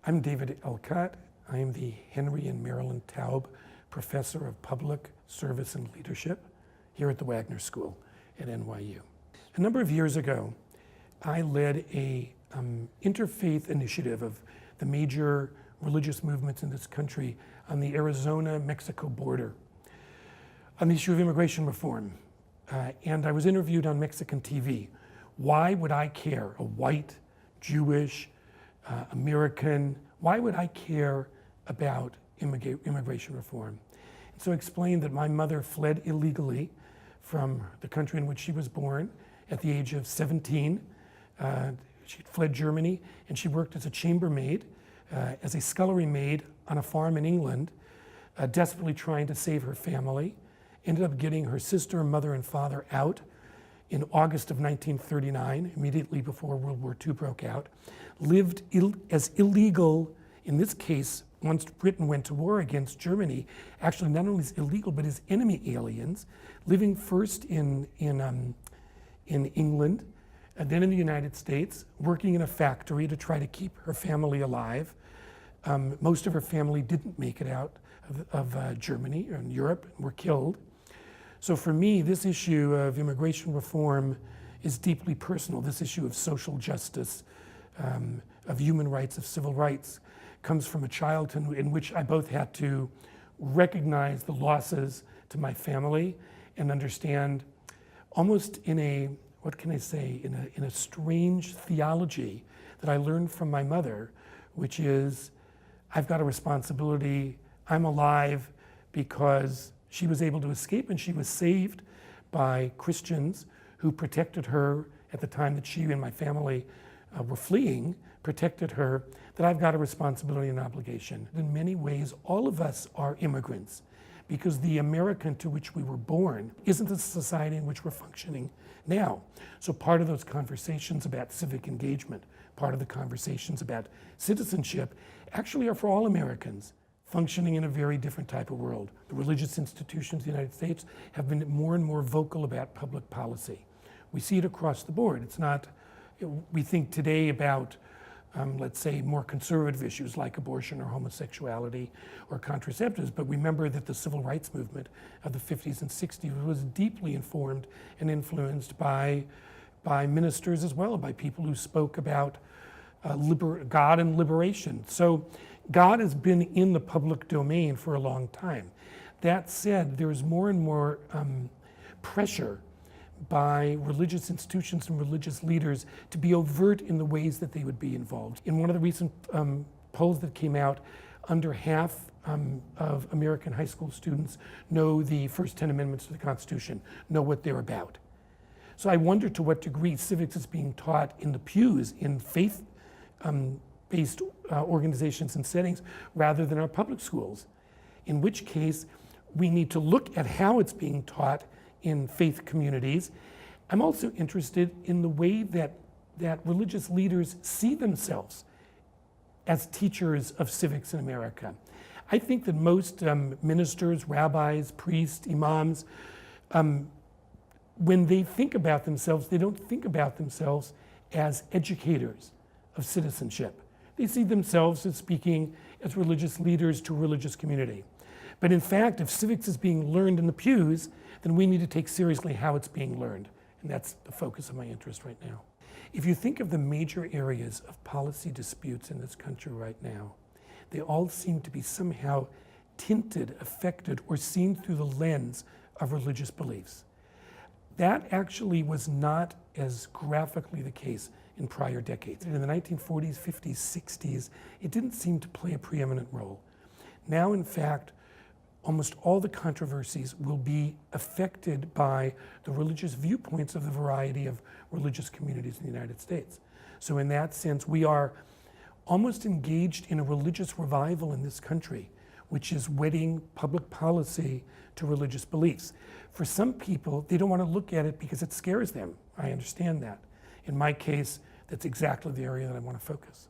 I'm David Elcott. I am the Henry and Marilyn Taub Professor of Public Service and Leadership here at the Wagner School at NYU. A number of years ago, I led a interfaith initiative of the major religious movements in this country on the Arizona-Mexico border on the issue of immigration reform. And I was interviewed on Mexican TV. Why would I care, a white, Jewish, American, why would I care about immigration reform? And so I explained that my mother fled illegally from the country in which she was born at the age of 17. She fled Germany, and she worked as a chambermaid, as a scullery maid on a farm in England, desperately trying to save her family. Ended up getting her sister, mother, and father out in August of 1939, immediately before World War II broke out. Lived as illegal, in this case, once Britain went to war against Germany, actually not only as illegal, but as enemy aliens, living first in England, and then in the United States, working in a factory to try to keep her family alive. Most of her family didn't make it out of Germany or in Europe, and were killed. So for me, this issue of immigration reform is deeply personal. This issue of social justice, of human rights, of civil rights, comes from a childhood in which I both had to recognize the losses to my family and understand, almost in a, what can I say, in a strange theology that I learned from my mother, which is, I've got a responsibility, I'm alive because she was able to escape, and she was saved by Christians who protected her at the time that she and my family were fleeing, protected her, that I've got a responsibility and obligation. In many ways, all of us are immigrants, because the America into which we were born isn't the society in which we're functioning now. So part of those conversations about civic engagement, part of the conversations about citizenship, actually are for all Americans functioning in a very different type of world. The religious institutions of the United States have been more and more vocal about public policy. We see it across the board. It's not, we think today about, let's say, more conservative issues like abortion or homosexuality or contraceptives, but remember that the civil rights movement of the 50s and 60s was deeply informed and influenced by ministers as well, by people who spoke about God and liberation. So God has been in the public domain for a long time. That said, there's more and more pressure by religious institutions and religious leaders to be overt in the ways that they would be involved. In one of the recent polls that came out, under half of American high school students know the first 10 amendments to the Constitution, know what they're about. So I wonder to what degree civics is being taught in the pews, in faith-based organizations and settings, rather than our public schools, in which case we need to look at how it's being taught in faith communities. I'm also interested in the way that religious leaders see themselves as teachers of civics in America. I think that most ministers, rabbis, priests, imams, when they think about themselves, they don't think about themselves as educators of citizenship. They see themselves as speaking as religious leaders to a religious community. But in fact, if civics is being learned in the pews, then we need to take seriously how it's being learned. And that's the focus of my interest right now. If you think of the major areas of policy disputes in this country right now, they all seem to be somehow tinted, affected, or seen through the lens of religious beliefs. That actually was not as graphically the case in prior decades. In the 1940s, 50s, 60s, it didn't seem to play a preeminent role. Now, in fact, almost all the controversies will be affected by the religious viewpoints of the variety of religious communities in the United States. So in that sense, we are almost engaged in a religious revival in this country, which is wedding public policy to religious beliefs. For some people, they don't want to look at it because it scares them. I understand that. In my case, that's exactly the area that I want to focus.